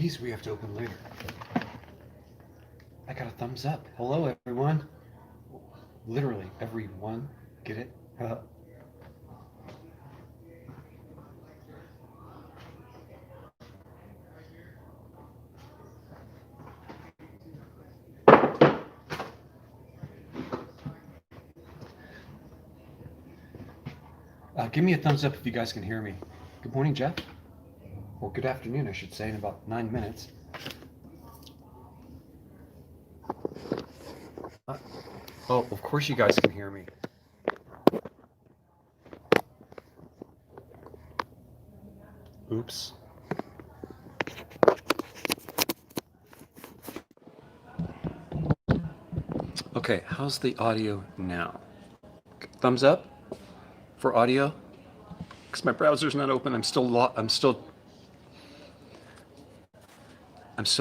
these we have to open later. I got a thumbs up. Hello, everyone. Literally, everyone. Get it? Give me a thumbs up if you guys can hear me. Good morning, Jeff. Or good afternoon, I should say, in about 9 minutes. Oh, of course you guys can hear me. Oops. Okay, how's the audio now? Thumbs up for audio? Because my browser's not open. I'm still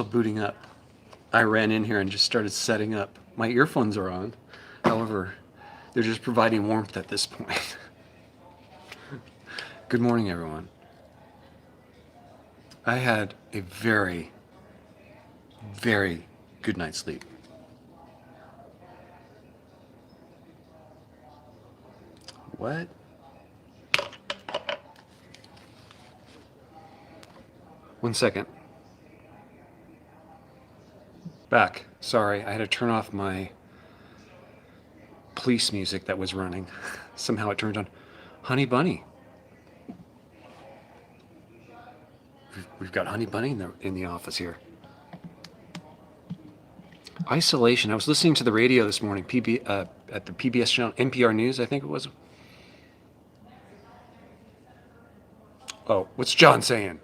booting up. I ran in here and just started setting up. My earphones are on. However, they're just providing warmth at this point. Good morning, everyone. I had a very, very good night's sleep. What? One second. Back. Sorry, I had to turn off my police music that was running. Somehow it turned on. Honey Bunny. We've got Honey Bunny in the office here. Isolation. I was listening to the radio this morning, at the PBS channel, NPR News, I think it was. Oh, what's John saying?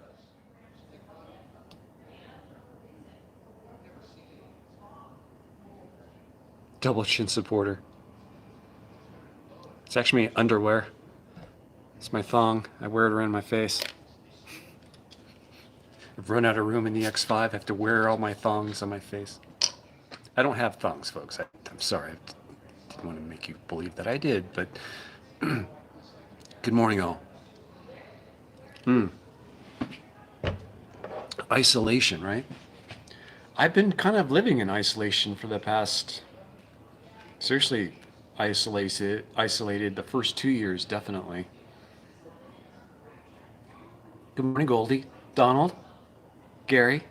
Double chin supporter. It's actually my underwear. It's my thong. I wear it around my face. I've run out of room in the X5. I have to wear all my thongs on my face. I don't have thongs, folks. I'm sorry. I didn't want to make you believe that I did, but good morning, all. Isolation, right? I've been kind of living in isolation for the past, seriously, isolated the first 2 years, definitely. Good morning, Goldie. Donald? Gary?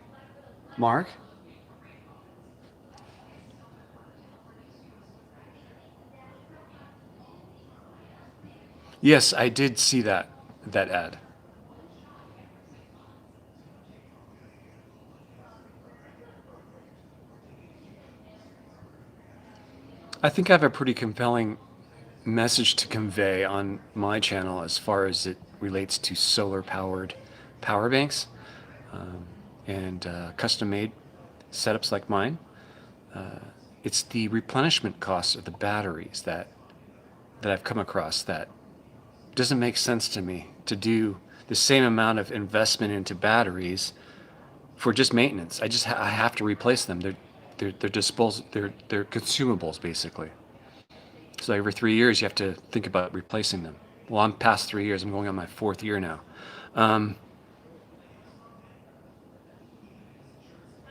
Mark? Yes, I did see that ad. I think I have a pretty compelling message to convey on my channel as far as it relates to solar powered power banks and custom made setups like mine. It's the replenishment cost of the batteries that I've come across that doesn't make sense to me to do the same amount of investment into batteries for just maintenance. I have to replace them. They're consumables basically. So every 3 years you have to think about replacing them. Well, I'm past 3 years. I'm going on my 4th year now.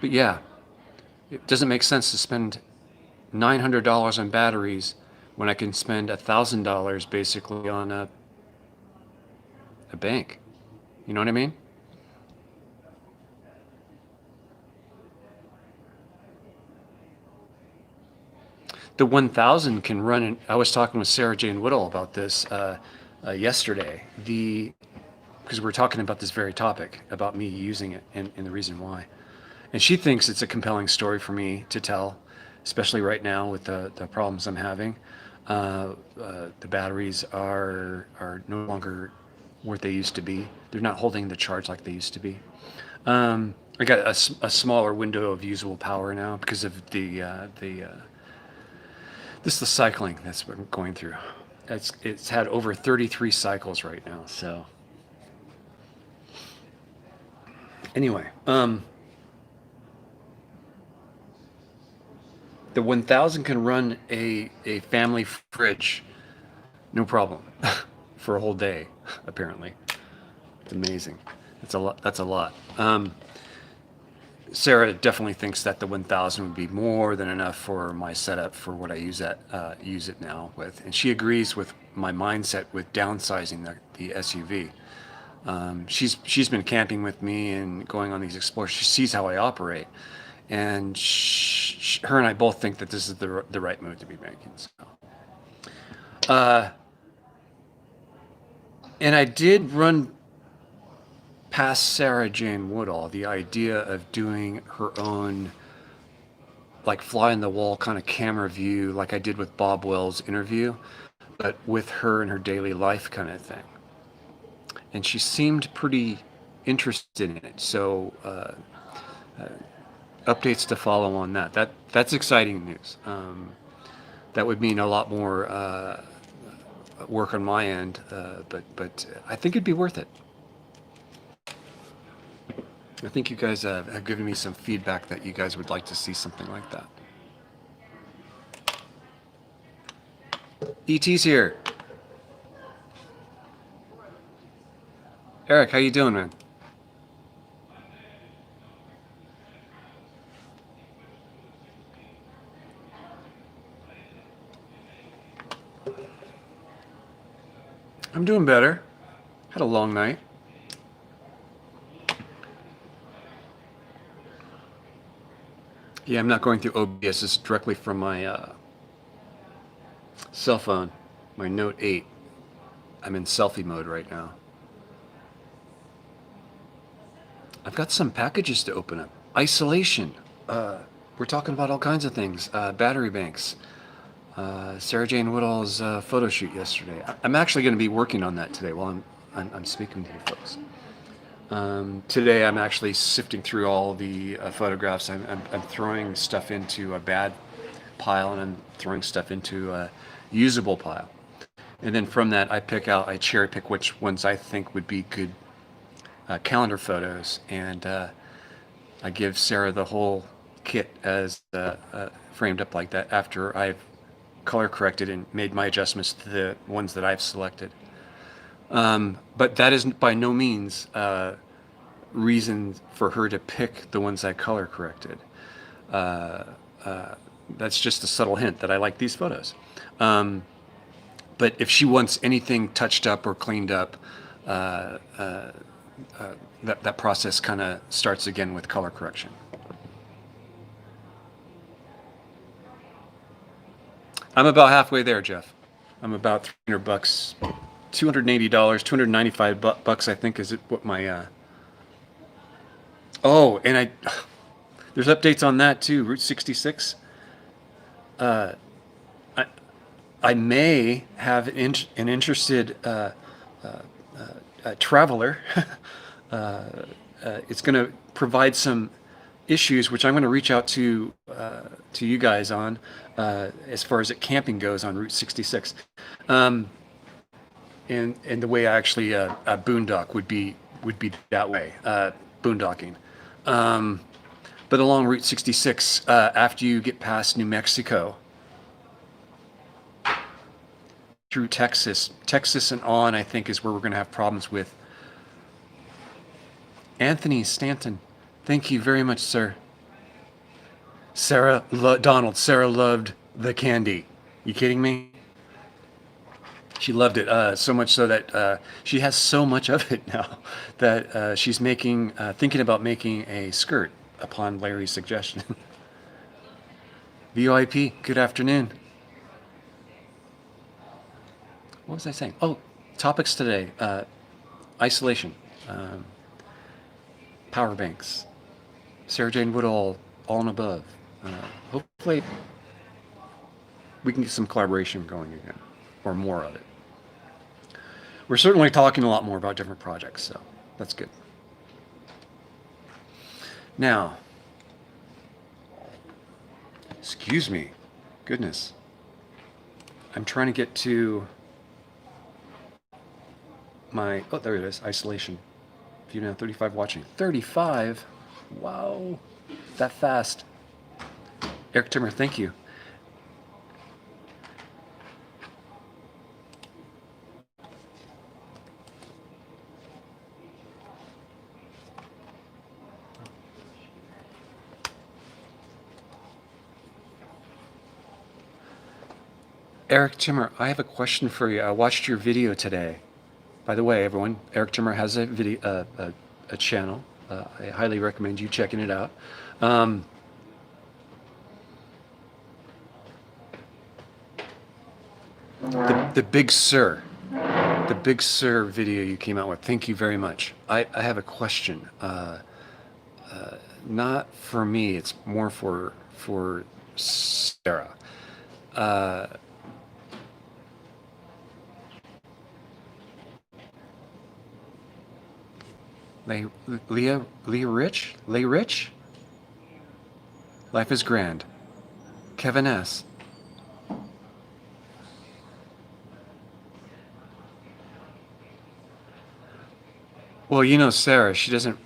But yeah, it doesn't make sense to spend $900 on batteries when I can spend $1,000 basically on a bank. You know what I mean? The 1000 can run in, I was talking with Sarah Jane Whittle about this yesterday, because we're talking about this very topic, about me using it and the reason why. And she thinks it's a compelling story for me to tell, especially right now with the problems I'm having. The batteries are no longer what they used to be. They're not holding the charge like they used to be. I got a smaller window of usable power now because of this is the cycling that's what I'm going through. It's had over 33 cycles right now. So anyway, the 1000 can run a family fridge, no problem, for a whole day. Apparently, it's amazing. That's a lot. Sarah definitely thinks that the 1000 would be more than enough for my setup for what I use it now with, and she agrees with my mindset with downsizing the SUV. She's been camping with me and going on these explores. She sees how I operate, and her and I both think that this is the right move to be making. So, and I did run past Sarah Jane Woodall the idea of doing her own, like, fly in the wall kind of camera view, like I did with Bob Wells' interview, but with her and her daily life kind of thing. And she seemed pretty interested in it. So updates to follow on that. That's exciting news. That would mean a lot more work on my end, but I think it'd be worth it. I think you guys have given me some feedback that you guys would like to see something like that. ET's here. Eric, how you doing, man? I'm doing better. Had a long night. Yeah, I'm not going through OBS. It's directly from my cell phone, my Note 8. I'm in selfie mode right now. I've got some packages to open up. Isolation. We're talking about all kinds of things. Battery banks. Sarah Jane Woodall's photo shoot yesterday. I'm actually going to be working on that today while I'm speaking to you folks. Today I'm actually sifting through all the photographs. I'm throwing stuff into a bad pile, and I'm throwing stuff into a usable pile. And then from that I cherry pick which ones I think would be good calendar photos, and I give Sarah the whole kit as framed up like that after I've color corrected and made my adjustments to the ones that I've selected. But that is by no means reason for her to pick the ones I color corrected. That's just a subtle hint that I like these photos. But if she wants anything touched up or cleaned up, that process kind of starts again with color correction. I'm about halfway there, Jeff. I'm about $300, $280, $295 I think is it what my oh, and there's updates on that too. Route 66. I may have an interested traveler. It's going to provide some issues, which I'm going to reach out to you guys on as far as camping goes on Route 66. And the way I actually boondock would be that way, boondocking. But along Route 66, after you get past New Mexico, through Texas and on, I think is where we're going to have problems with. Anthony Stanton, thank you very much, sir. Donald, Sarah loved the candy. You kidding me? She loved it so much so that she has so much of it now that she's thinking about making a skirt upon Larry's suggestion. VOIP, good afternoon. What was I saying? Oh, topics today. Isolation. Power banks. Sarah Jane Woodall, all and above. Hopefully we can get some collaboration going again, or more of it. We're certainly talking a lot more about different projects, so that's good. Now, excuse me, goodness. I'm trying to get to oh, there it is, isolation. View now, 35 watching. 35? Wow, that fast. Eric Timmer, thank you. Eric Timmer, I have a question for you. I watched your video today. By the way, everyone, Eric Timmer has a video, a channel. I highly recommend you checking it out. Um, the Big Sur, the Big Sur video you came out with. Thank you very much. I have a question. Not for me. It's more for Sarah. Uh, Lay, Leah Rich? Lay Rich? Life is Grand. Kevin S. Well, you know, Sarah, she doesn't,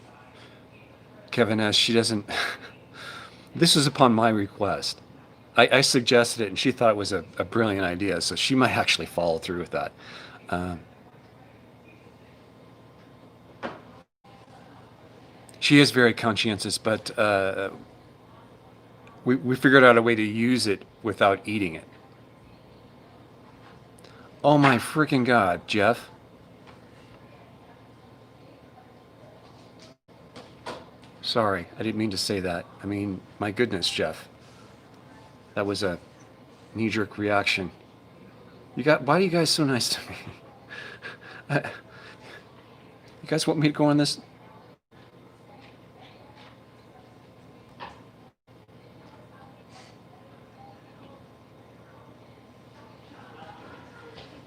Kevin S., she doesn't, this was upon my request. I suggested it and she thought it was a brilliant idea, so she might actually follow through with that. Um, she is very conscientious, but we figured out a way to use it without eating it. Oh my freaking God, Jeff. Sorry, I didn't mean to say that. I mean, my goodness, Jeff. That was a knee-jerk reaction. Why are you guys so nice to me? You guys want me to go on this?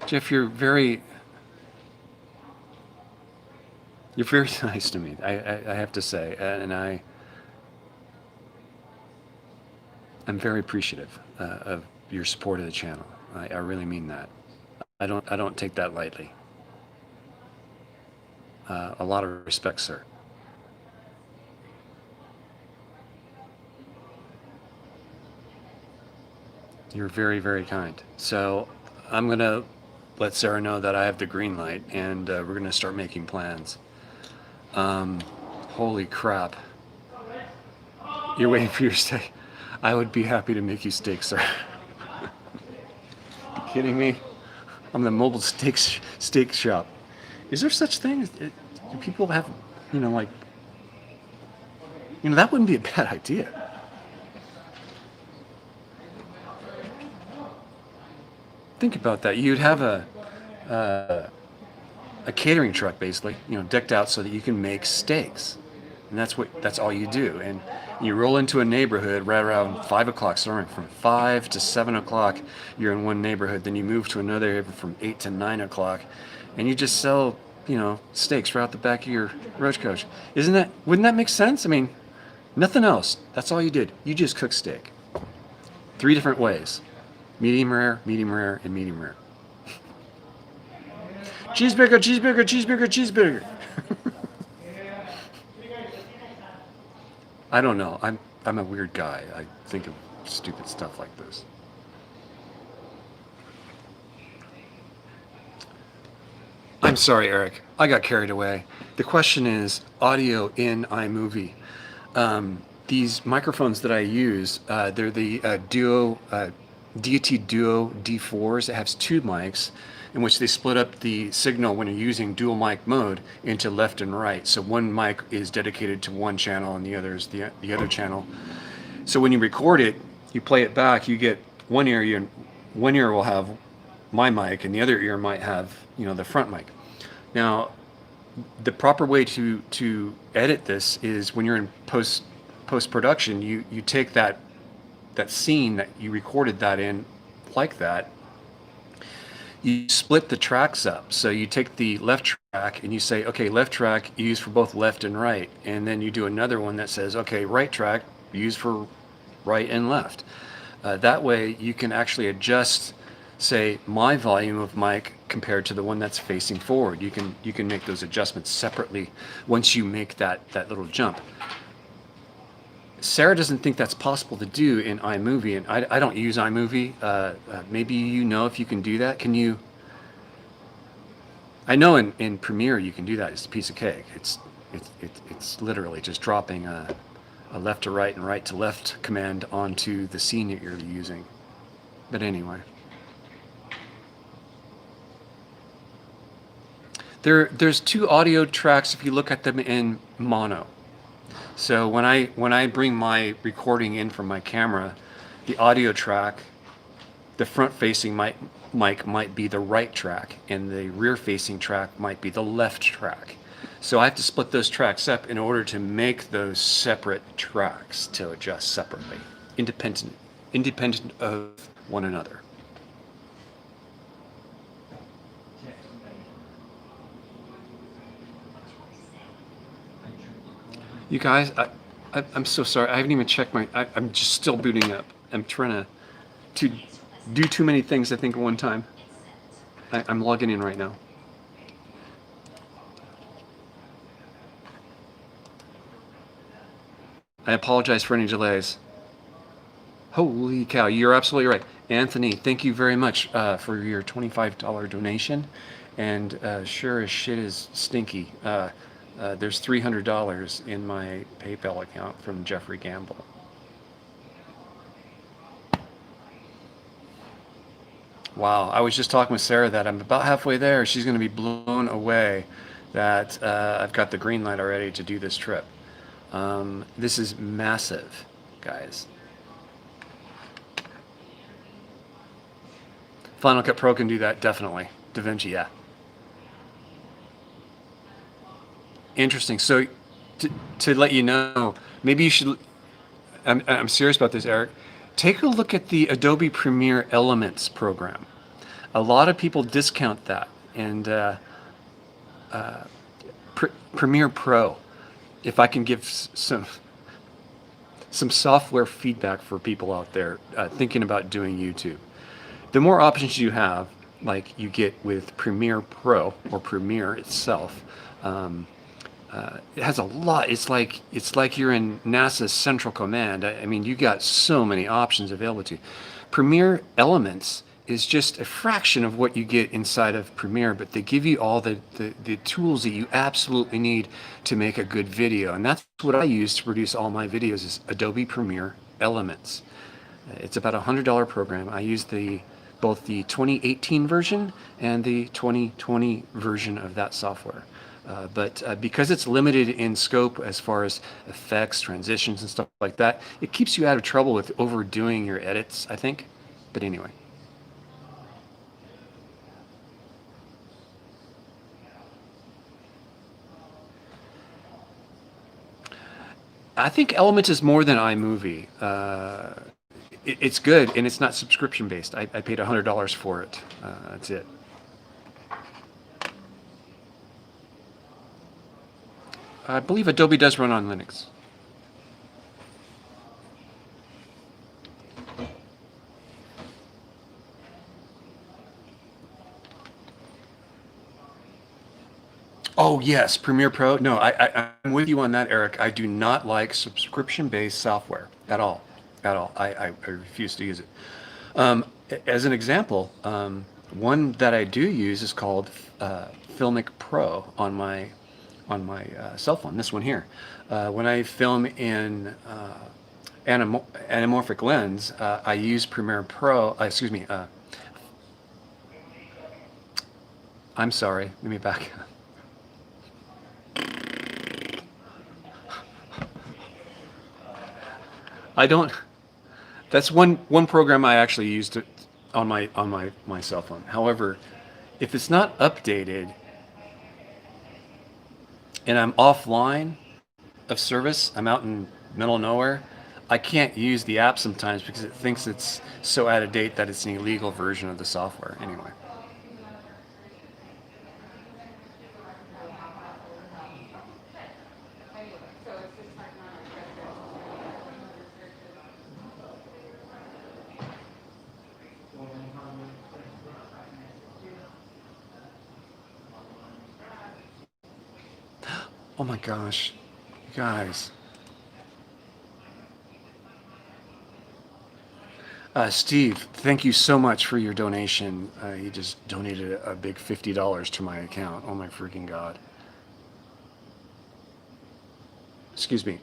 Jeff, you're very nice to me. I have to say, and I'm very appreciative of your support of the channel. I really mean that. I don't take that lightly. A lot of respect, sir. You're very, very kind. So I'm gonna let Sarah know that I have the green light, and we're gonna start making plans. Holy crap! You're waiting for your steak. I would be happy to make you steak, sir. You kidding me? I'm the mobile steak shop. Is there such thing? Do people have, like, that wouldn't be a bad idea. Think about that. You'd have a catering truck, basically, decked out so that you can make steaks, and that's all you do. And you roll into a neighborhood right around 5 o'clock. So from 5 to 7 o'clock, you're in one neighborhood. Then you move to another area from 8 to 9 o'clock, and you just sell, steaks right out the back of your roach coach. Wouldn't that make sense? I mean, nothing else. That's all you did. You just cook steak. 3 different ways: medium rare, and medium rare. Cheeseburger, cheeseburger, cheeseburger, cheeseburger. I don't know. I'm a weird guy. I think of stupid stuff like this. I'm sorry, Eric. I got carried away. The question is audio in iMovie. These microphones that I use, they're the Deity Duo D4s. It has 2 mics, in which they split up the signal when you're using dual mic mode into left and right. So one mic is dedicated to one channel and the other is the other channel. So when you record it, you play it back, you get one ear will have my mic and the other ear might have, the front mic. Now, the proper way to edit this is when you're in post-production, you take that scene that you recorded that in like that, you split the tracks up. So you take the left track and you say, okay, left track used for both left and right. And then you do another one that says, okay, right track used for right and left. That way you can actually adjust, say, my volume of mic compared to the one that's facing forward. You can make those adjustments separately once you make that little jump. Sarah doesn't think that's possible to do in iMovie, and I don't use iMovie. Maybe if you can do that. Can you? I know in Premiere you can do that. It's a piece of cake. It's literally just dropping a left to right and right to left command onto the scene that you're using. But anyway, There's two audio tracks if you look at them in mono. So when I bring my recording in from my camera, the audio track, the front facing mic might be the right track and the rear facing track might be the left track. So I have to split those tracks up in order to make those separate tracks to adjust separately, independent of one another. You guys, I'm so sorry. I haven't even checked I'm just still booting up. I'm trying to do too many things, I think, at one time. I'm logging in right now. I apologize for any delays. Holy cow, you're absolutely right. Anthony, thank you very much for your $25 donation. And sure as shit is stinky. There's $300 in my PayPal account from Jeffrey Gamble. Wow, I was just talking with Sarah that I'm about halfway there. She's going to be blown away that I've got the green light already to do this trip. This is massive, guys. Final Cut Pro can do that, definitely. DaVinci, yeah. Interesting. So, to let you know, maybe you should. I'm serious about this, Eric. Take a look at the Adobe Premiere Elements program. A lot of people discount that, and Premiere Pro. If I can give some software feedback for people out there thinking about doing YouTube, the more options you have, like you get with Premiere Pro or Premiere itself. It has a lot. It's like you're in NASA's Central Command. I mean, you got so many options available to you. Premiere Elements is just a fraction of what you get inside of Premiere, but they give you all the tools that you absolutely need to make a good video. And that's what I use to produce all my videos is Adobe Premiere Elements. It's about $100 program. I use both the 2018 version and the 2020 version of that software. But because it's limited in scope as far as effects, transitions, and stuff like that, it keeps you out of trouble with overdoing your edits, I think. But anyway. I think Elements is more than iMovie. It's good, and it's not subscription based. I paid $100 for it. That's it. I believe Adobe does run on Linux. Oh yes, Premiere Pro. No, I'm with you on that, Eric. I do not like subscription-based software at all, at all. I refuse to use it. As an example, one that I do use is called Filmic Pro on my cell phone. This one here. When I film in anamorphic lens, I use Premiere Pro. Excuse me. I'm sorry. Let me back. I don't. That's one program I actually used on my cell phone. However, if it's not updated and I'm offline of service, I'm out in middle of nowhere, I can't use the app sometimes because it thinks it's so out of date that it's an illegal version of the software. Anyway. Oh my gosh, you guys. Steve, thank you so much for your donation. You just donated a big $50 to my account. Oh my freaking God. Excuse me.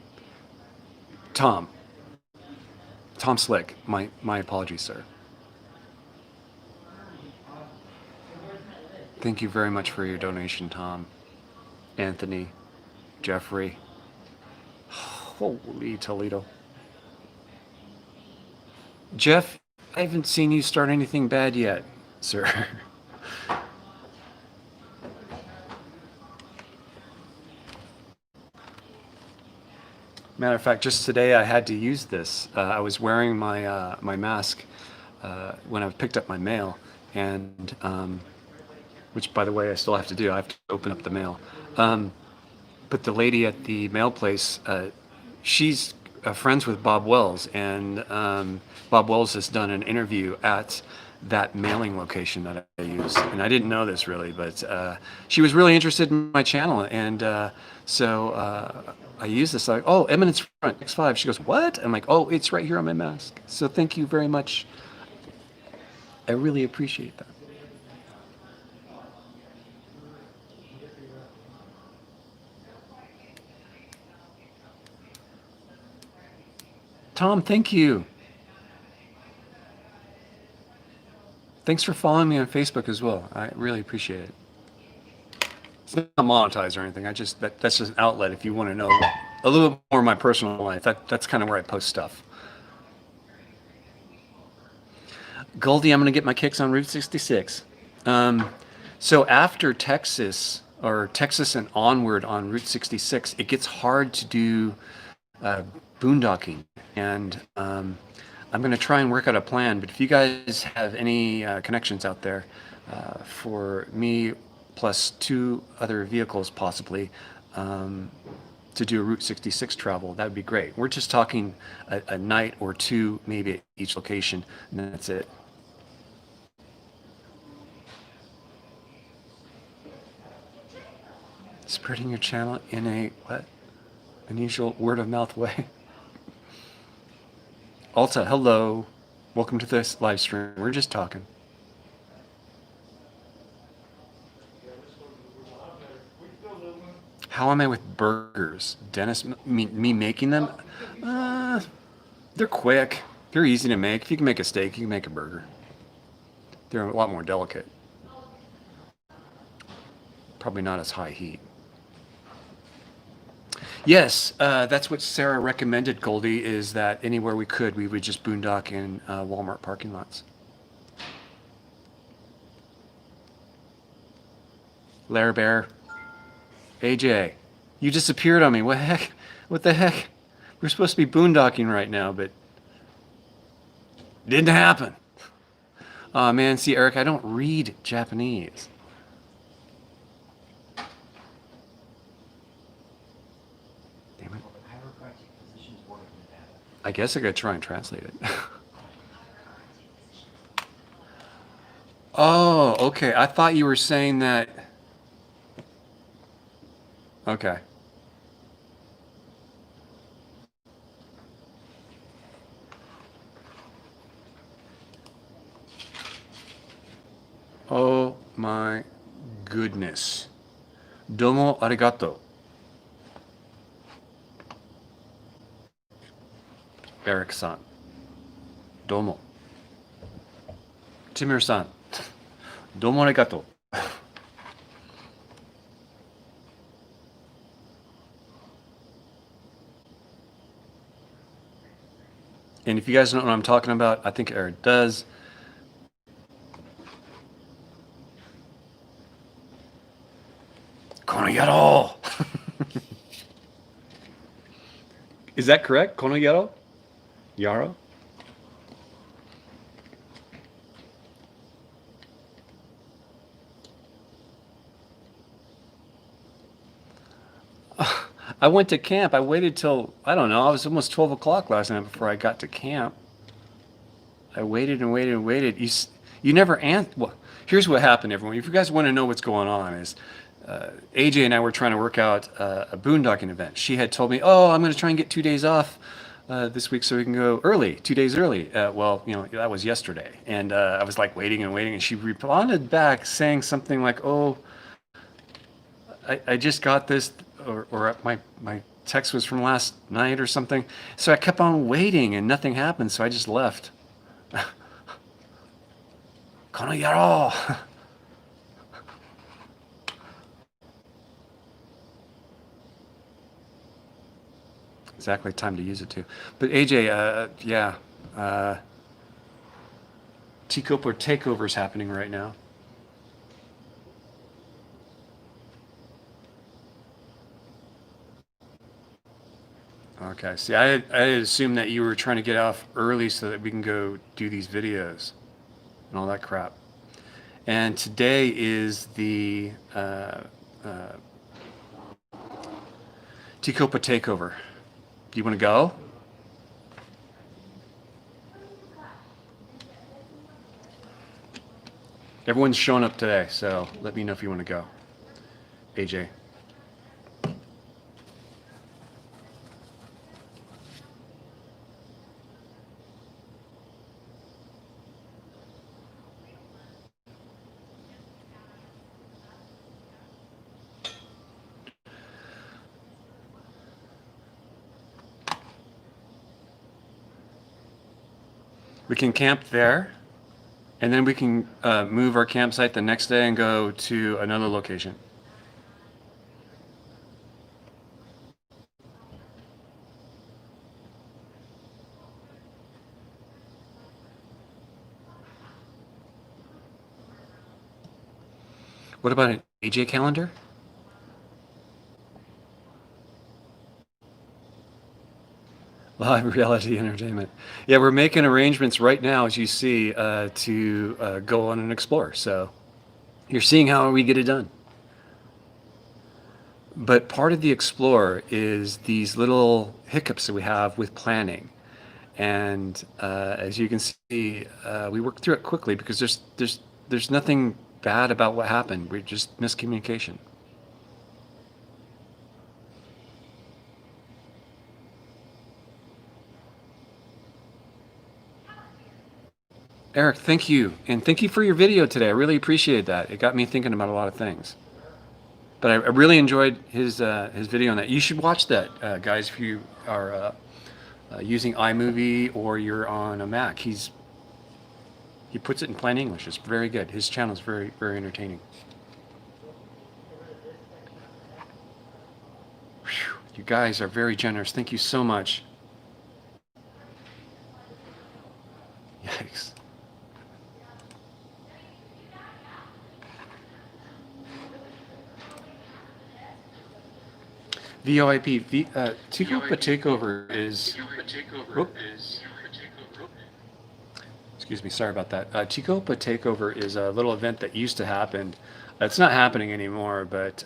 Tom. Tom Slick. My apologies, sir. Thank you very much for your donation, Tom, Anthony, Jeffrey. Holy Toledo. Jeff, I haven't seen you start anything bad yet, sir. Matter of fact, just today I had to use this. I was wearing my mask when I picked up my mail, and which, by the way, I still have to do. I have to open up the mail. Um, but the lady at the mail place, she's friends with Bob Wells, and Bob Wells has done an interview at that mailing location that I use. And I didn't know this really, but she was really interested in my channel, and so I use this. Like, oh, Eminence front X5. She goes, what? I'm like, oh, it's right here on my mask. So thank you very much. I really appreciate that. Tom, thank you. Thanks for following me on Facebook as well. I really appreciate it. It's not monetized or anything. That's just an outlet if you want to know a little bit more of my personal life. That's kind of where I post stuff. Goldie, I'm going to get my kicks on Route 66. So after Texas, or Texas and onward on Route 66, it gets hard to do uh, boondocking. And I'm going to try and work out a plan. But if you guys have any connections out there for me plus two other vehicles possibly to do a Route 66 travel, that would be great. We're just talking a night or two maybe at each location, and that's it. Spreading your channel in a what? Unusual word of mouth way. Alta, hello. Welcome to this live stream. We're just talking. How am I with burgers? Dennis, me making them? Uh, they're quick. They're easy to make. If you can make a steak, you can make a burger. They're a lot more delicate. Probably not as high heat. Yes, that's what Sarah recommended, Goldie, is that anywhere we could, we would just boondock in Walmart parking lots. Lair Bear, AJ, you disappeared on me. What the heck? What the heck? We're supposed to be boondocking right now, but didn't happen. Oh man, see, Eric, I don't read Japanese. Damn it. I guess I gotta try and translate it. Oh, okay. I thought you were saying that. Okay. Oh my goodness. Domo arigato. Eric-san. Domo. Timur-san. Domo arigato. And if you guys don't know what I'm talking about, I think Eric does. Konoyaro! Is that correct? Konoyaro? Yaro? I went to camp. I waited till, I don't know, I was almost 12 o'clock last night before I got to camp. I waited and waited and waited. You never answered. Well, here's what happened, everyone. If you guys want to know what's going on, is AJ and I were trying to work out a boondocking event. She had told me, oh, I'm going to try and get 2 days off this week so we can go early, 2 days early. Well, you know, that was yesterday. And I was like waiting and waiting. And she responded back saying something like, oh, I just got this, or my text was from last night or something. So I kept on waiting and nothing happened. So I just left. Kono yaro. exactly time to use it too. But AJ, yeah, uh, T-Copler takeover is happening right now. Okay. See, I assumed that you were trying to get off early so that we can go do these videos and all that crap. And today is the Tecopa takeover. Do you want to go? Everyone's showing up today, so let me know if you want to go. AJ. We can camp there, and then we can move our campsite the next day and go to another location. What about an AJ calendar? Live reality entertainment. Yeah, we're making arrangements right now, as you see, to go on and explore. So you're seeing how we get it done. But part of the explore is these little hiccups that we have with planning. And as you can see, we worked through it quickly because there's nothing bad about what happened. We're just miscommunication. Eric, thank you. And thank you for your video today. I really appreciated that. It got me thinking about a lot of things. But I really enjoyed his video on that. You should watch that, guys, if you are using iMovie or you're on a Mac. He puts it in plain English. It's very good. His channel is very, very entertaining. Whew, you guys are very generous. Thank you so much. Yikes. VOIP, Tecopa Takeover is. Whoop. Excuse me, sorry about that. Tecopa Takeover is a little event that used to happen. It's not happening anymore, but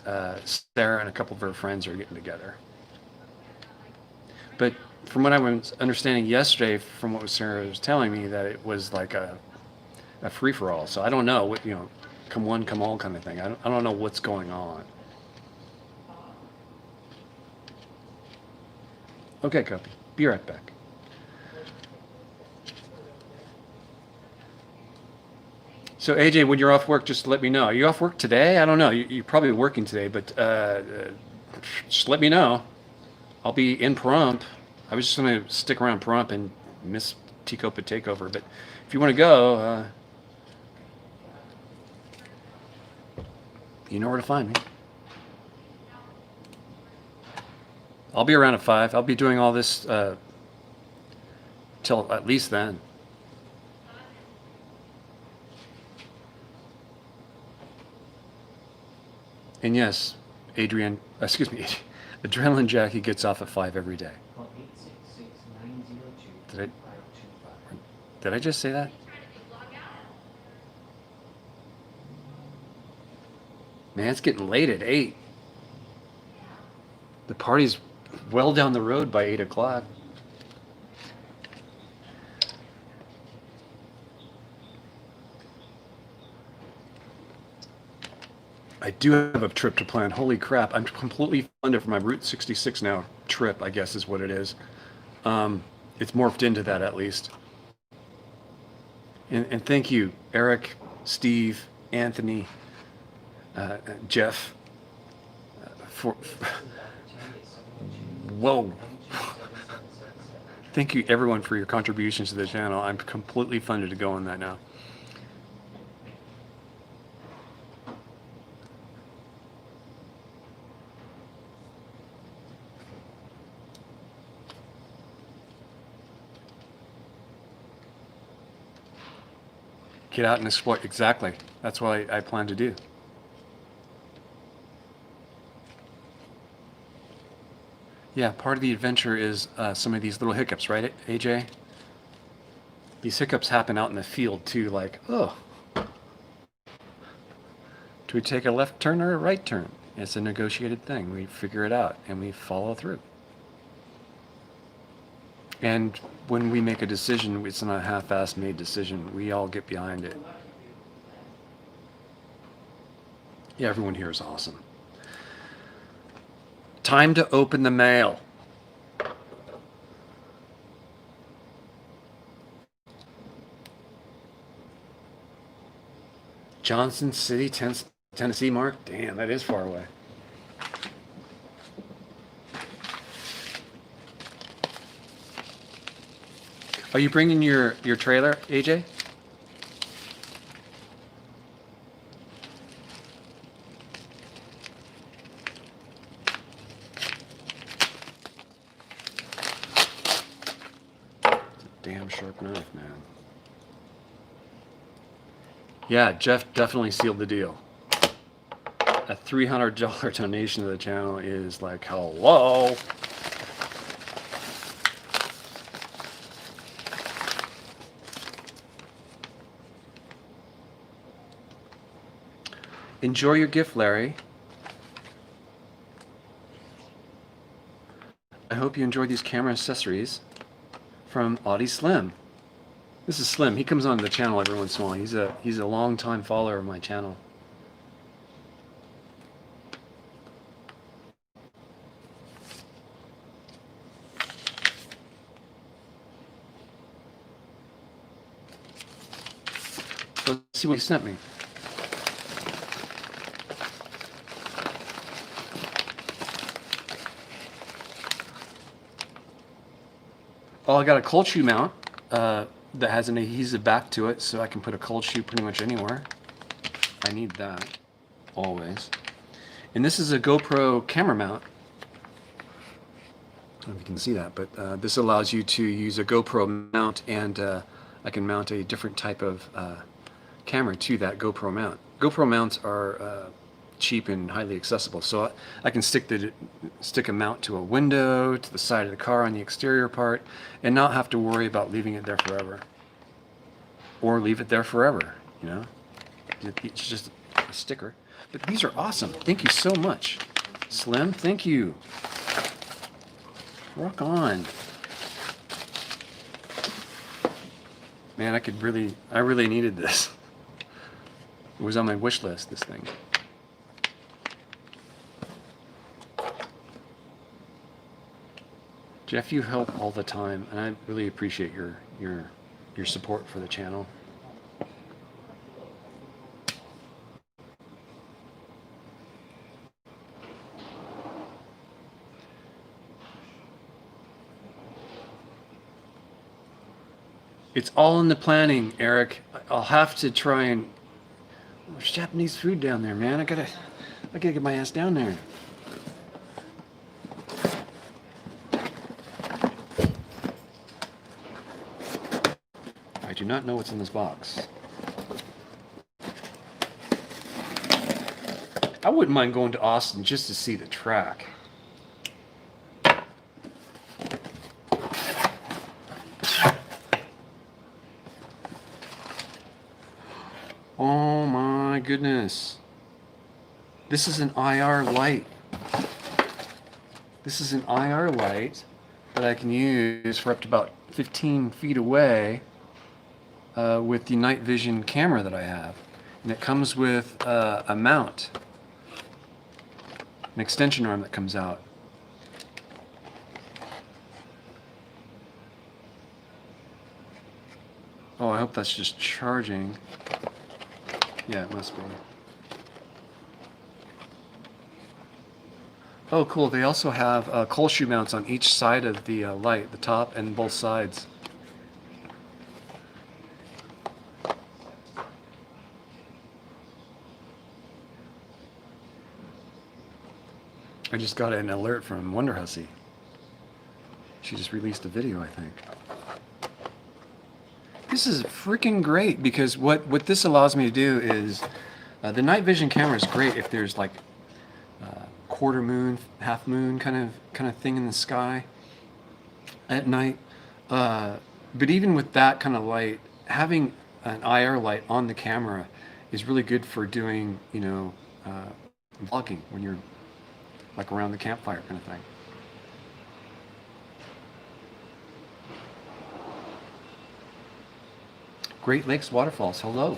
Sarah and a couple of her friends are getting together. But from what I was understanding yesterday, from what Sarah was telling me, that it was like a free for all. So I don't know what, come one, come all kind of thing. I don't know what's going on. Okay, copy. Be right back. So AJ, when you're off work, just let me know. Are you off work today? I don't know. You're probably working today, but just let me know. I'll be in Pahrump. I was just going to stick around Pahrump and miss Tecopa Takeover, but if you want to go, you know where to find me. I'll be around at 5. I'll be doing all this till at least then. And yes, Adrian, excuse me, Adrenaline Jackie gets off at 5 every day. Did I just say that? Man, it's getting late at 8. The party's well down the road by 8 o'clock. I do have a trip to plan. Holy crap. I'm completely funded for my Route 66 now trip, I guess is what it is. It's morphed into that at least. And thank you, Eric, Steve, Anthony, Jeff, for whoa. Thank you, everyone, for your contributions to the channel. I'm completely funded to go on that now. Get out and explore. Exactly. That's what I plan to do. Yeah, part of the adventure is some of these little hiccups, right, AJ? These hiccups happen out in the field too, like, oh, do we take a left turn or a right turn? It's a negotiated thing. We figure it out and we follow through. And when we make a decision, it's not a half-assed made decision. We all get behind it. Yeah, everyone here is awesome. Time to open the mail. Johnson City, Tennessee, Mark? Damn, that is far away. Are you bringing your trailer, AJ? Damn sharp knife, man. Yeah, Jeff definitely sealed the deal. A $300 donation to the channel is like, hello. Enjoy your gift, Larry. I hope you enjoy these camera accessories from Audie Slim. This is Slim. He comes on the channel every once in a while. He's a long-time follower of my channel. Let's see what he sent me. Oh, I got a cold shoe mount that has an adhesive back to it, so I can put a cold shoe pretty much anywhere. I need that, always. And this is a GoPro camera mount. I don't know if you can see that, but this allows you to use a GoPro mount, and I can mount a different type of camera to that GoPro mount. GoPro mounts are cheap and highly accessible, so I can stick a mount to a window, to the side of the car on the exterior part, and not have to worry about leaving it there forever, or leave it there forever. You know, it's just a sticker. But these are awesome. Thank you so much, Slim. Thank you. Rock on, man. I really needed this. It was on my wish list, this thing. Jeff, you help all the time, and I really appreciate your support for the channel. It's all in the planning, Eric. I'll have to try and... There's Japanese food down there, man. I gotta get my ass down there. I do not know what's in this box. I wouldn't mind going to Austin just to see the track. Oh my goodness. This is an IR light. This is an IR light that I can use for up to about 15 feet away with the night vision camera that I have. And it comes with a mount, an extension arm that comes out. Oh, I hope that's just charging. Yeah, it must be. Oh, cool. They also have cold shoe mounts on each side of the light, the top and both sides. I just got an alert from Wonder Hussy. She just released a video, I think. This is freaking great because what this allows me to do is the night vision camera is great if there's like quarter moon, half moon kind of thing in the sky at night. But even with that kind of light, having an IR light on the camera is really good for doing, vlogging when you're like around the campfire kind of thing. Great Lakes waterfalls, hello.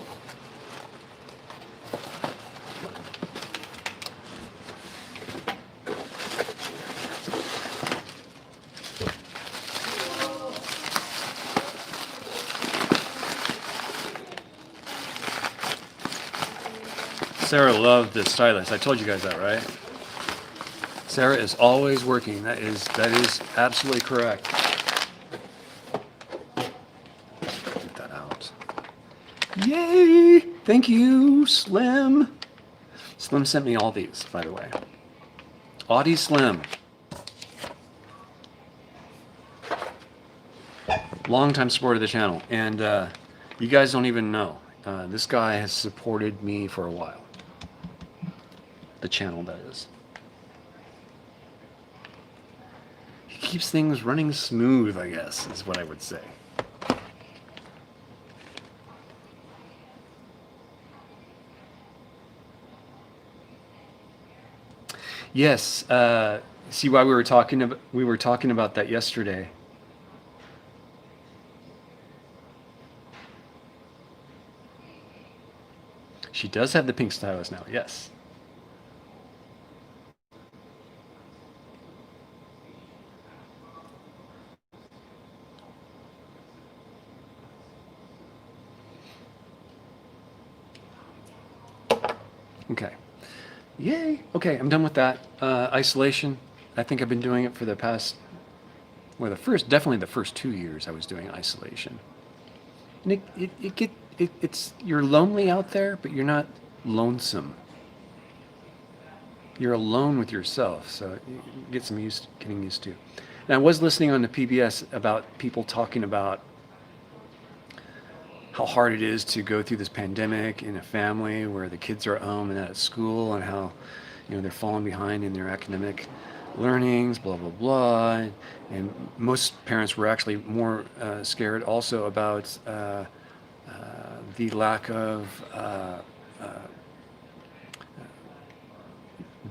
Sarah loved the stylus. I told you guys that, right? Sarah is always working. That is absolutely correct. Get that out. Yay! Thank you, Slim. Slim sent me all these, by the way. Audie Slim. Longtime supporter of the channel. And you guys don't even know. This guy has supported me for a while. The channel, that is. He keeps things running smooth, I guess, is what I would say. Yes, see why we were talking about that yesterday. She does have the pink stylus now, yes. Okay. Yay. Okay, I'm done with that. Isolation. I think I've been doing it for the past, well, definitely the first 2 years I was doing isolation. And it's you're lonely out there, but you're not lonesome. You're alone with yourself, so you get getting used to. And I was listening on the PBS about people talking about how hard it is to go through this pandemic in a family where the kids are at home and not at school, and how they're falling behind in their academic learnings, blah blah blah. And most parents were actually more scared also about the lack of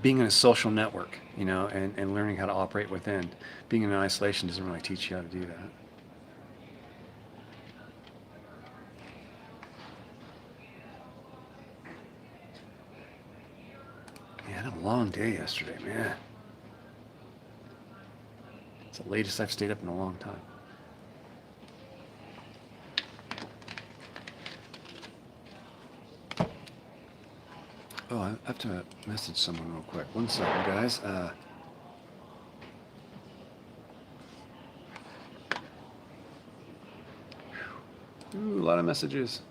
being in a social network, and learning how to operate within. Being in isolation doesn't really teach you how to do that. I had a long day yesterday, man. It's the latest I've stayed up in a long time. Oh, I have to message someone real quick. 1 second, guys. Ooh, a lot of messages.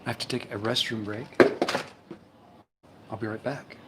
I have to take a restroom break. I'll be right back.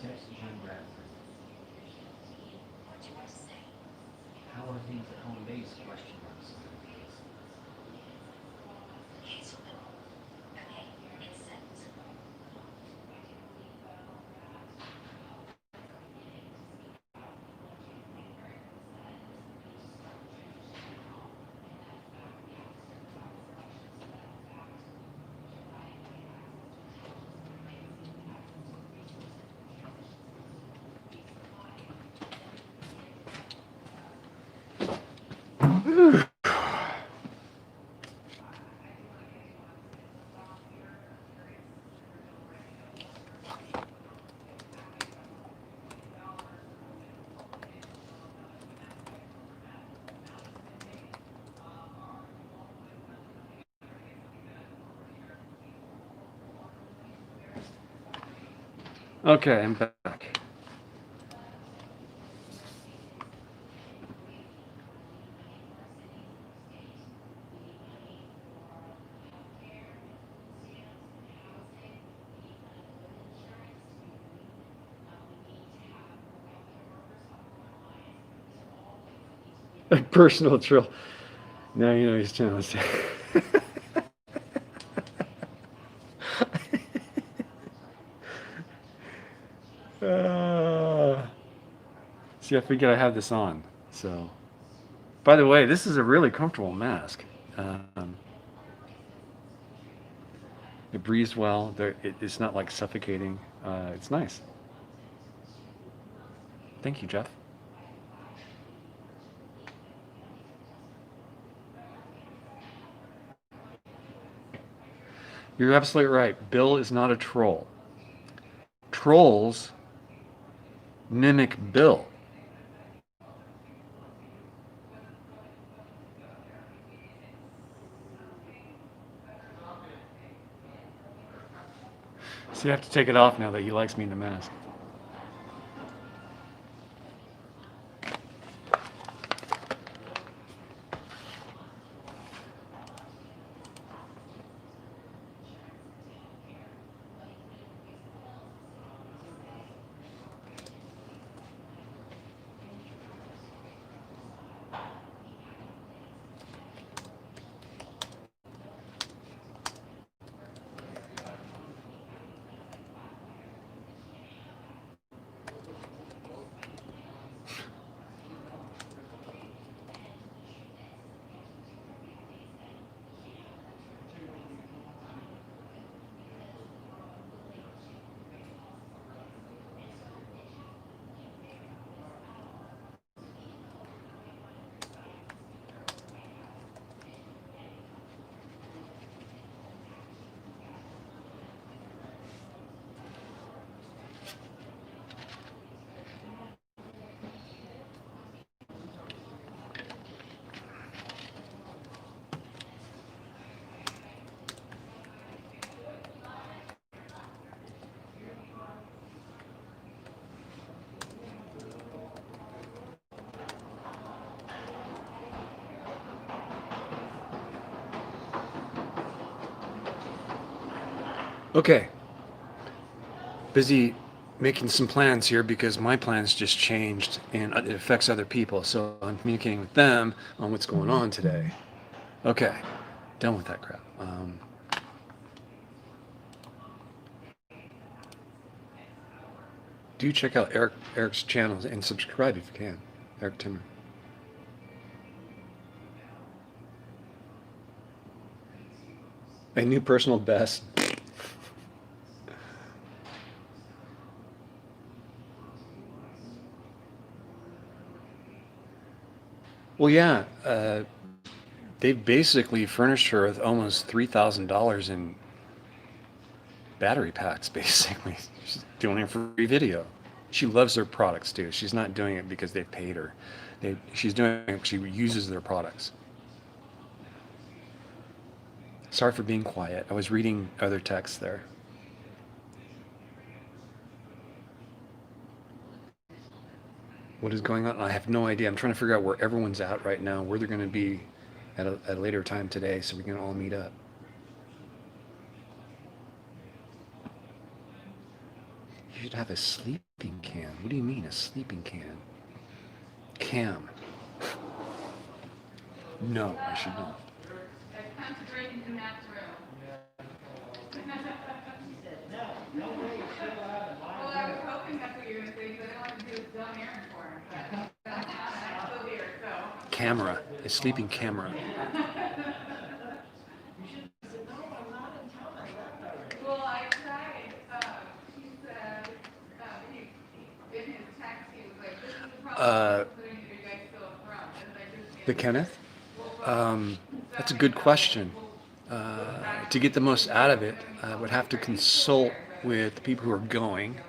Text Jim Bradford. How are things at home base? Question mark sign. Okay, I'm back. Personal trill. Now you know he's challenged. uh, see, I figured I have this on. So, by the way, this is a really comfortable mask. Um, it breathes well. It's not like suffocating. It's nice. Thank you, Jeff. You're absolutely right. Bill is not a troll. Trolls mimic Bill. So you have to take it off now that he likes me in the mask. Okay, busy making some plans here because my plans just changed and it affects other people. So I'm communicating with them on what's going on today. Okay, done with that crap. Do check out Eric's channel and subscribe if you can. Eric Timmer. A new personal best. Well, yeah, they basically furnished her with almost $3,000 in battery packs, basically. She's doing it for free video. She loves their products too. She's not doing it because they paid her. She's doing it because she uses their products. Sorry for being quiet. I was reading other texts there. What is going on? I have no idea. I'm trying to figure out where everyone's at right now, where they're going to be at a later time today so we can all meet up. You should have a sleeping can. What do you mean, a sleeping can? Cam. No, I should not. Come to break into Matt's room. Well, I was hoping that's what you were going to say, because I didn't want to do this dumb errand for him, but that's not, and I'm still here, so. Camera. A sleeping camera. Well, I tried, he said, in his text, he was like, this is the problem, putting you guys still up front, and I just. The Kenneth? That's a good question. To get the most out of it, I would have to consult with the people who are going,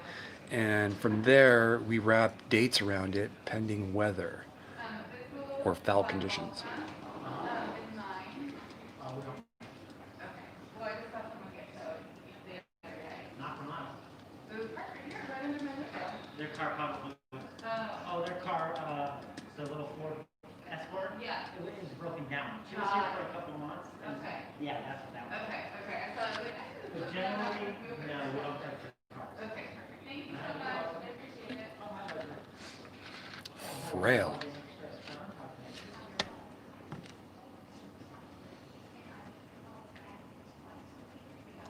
and from there we wrap dates around it pending weather or foul conditions. Not from us. Their car probably. Oh, their car, the little Ford Escort. Yeah. It was broken down. She was here for a couple of months. Okay. Yeah, that's what that was. Okay, I thought it was. But generally, no, we don't touch the cars. Okay, perfect. Thank you so much. I appreciate it. Frail.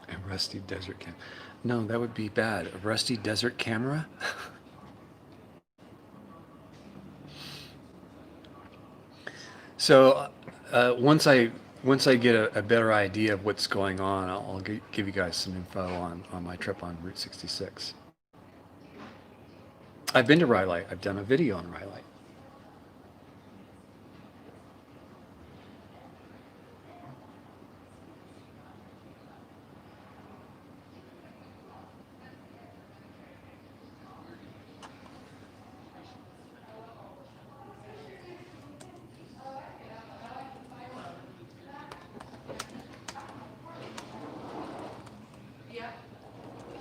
A rusty desert cam. No, that would be bad. A rusty desert camera? So once I get a better idea of what's going on, I'll give you guys some info on my trip on Route 66. I've been to Rhyolite. I've done a video on Rhyolite. Yep.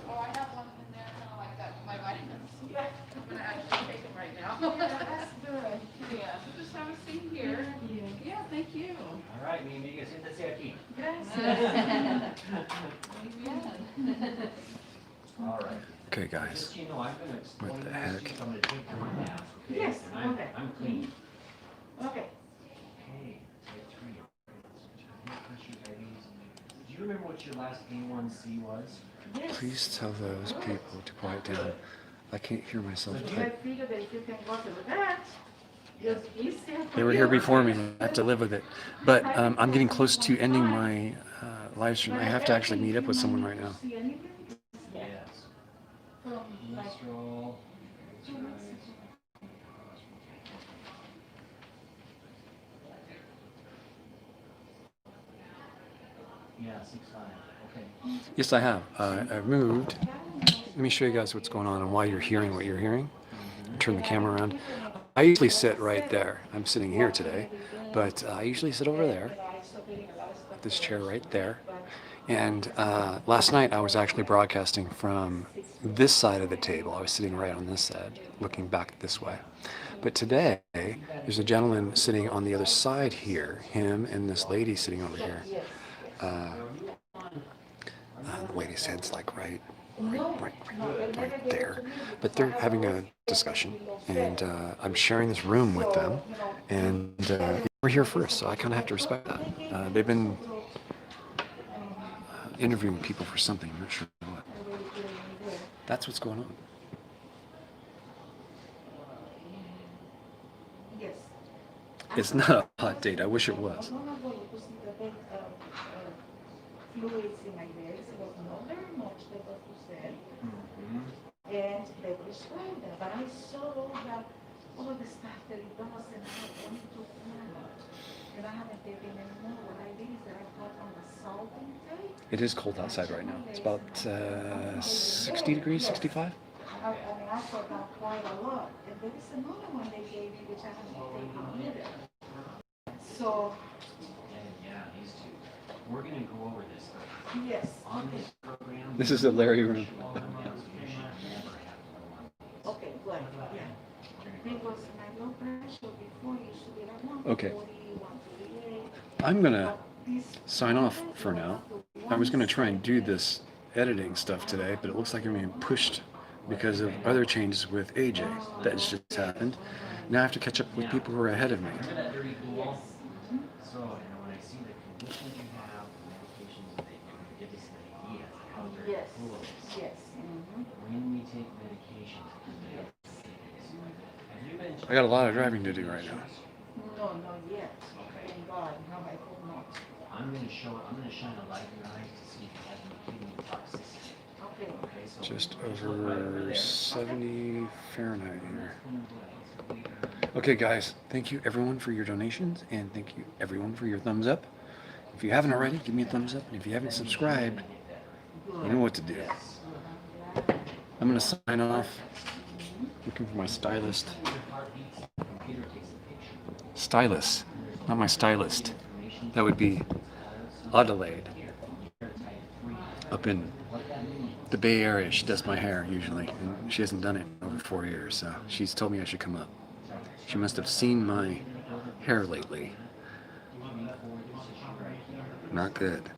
Oh, I have one in there, kind of like that, my vitamins. Yeah. I'm gonna actually take them right now. That's good. Yeah, so just have a seat here. Thank you. Yeah, thank you. All right, mi amiga, siéntese aquí. Gracias. All right. Okay, guys. Just so you know, I'm going to explain What the this heck? to you. I'm going to take your mask, okay? Yes, And okay. I'm clean. Okay. Okay, type 3. Blood pressure, diabetes. Do you remember what your last A1C was? Yes. Please tell those people to quiet down. I can't hear myself I type. figured that if you can go to that, it's easier for They were you. here before me. I have to live with it. But I'm getting close to ending my live stream. I have to actually meet up with someone right now. See anything? Yes. From like Cholesterol. two weeks ago. Yeah, 6'5". Okay. Yes, I have. I've moved. Let me show you guys what's going on and why you're hearing what you're hearing. Turn the camera around. I usually sit right there. I'm sitting here today, but I usually sit over there, this chair right there. And last night I was actually broadcasting from this side of the table. I was sitting right on this side, looking back this way. But today, there's a gentleman sitting on the other side here, him and this lady sitting over here. The lady's head's like right there. But they're having a discussion, and I'm sharing this room with them, and we're here first, so I kind of have to respect that. They've been interviewing people for something, I'm not sure what. That's what's going on. Yes. It's not a hot date. I wish it was. Fluids in my legs, it was not very much, the doctor said, Mm-hmm. and they prescribed them, but I saw that all the stuff that it does, and I wanted to follow. And I haven't taken any more. What I did is that I got on the salt intake. It is cold outside right now. It's about 60 degrees, 65. I mean, I thought that quite a lot. And there is another one they gave me, which I haven't taken either. So, Yeah, these two. We're going to go over this yes. on this program. This is the Larry room. Okay, good, yeah. Because my blood pressure before used to be around Okay. 40, 138. I'm going to But this sign off for now. I was going to try and do this editing stuff today, but it looks like I'm being pushed because of other changes with AJ that's just happened. Now I have to catch up with people who are ahead of me. Remember that dirty pool? So, when I see the conditions you have, the medications that you give us an idea of how dirty Yes, the pool is. yes. When we take medications, have you been? I got a lot of driving to do right now. No, not yet. Thank God. No, I hope not. I'm gonna shine a light in your eyes to see if you have any kidney toxicity. Okay. Okay, so. Just over 70 Fahrenheit here. Okay, guys, thank you everyone for your donations, and thank you everyone for your thumbs up. If you haven't already, give me a thumbs up, and if you haven't subscribed, you know what to do. I'm gonna sign off. Looking for my stylist. Stylist, not my stylist. That would be Adelaide, up in the Bay Area. She does my hair usually, and she hasn't done it in over 4 years, so she's told me I should come up. She must have seen my hair lately. Not good.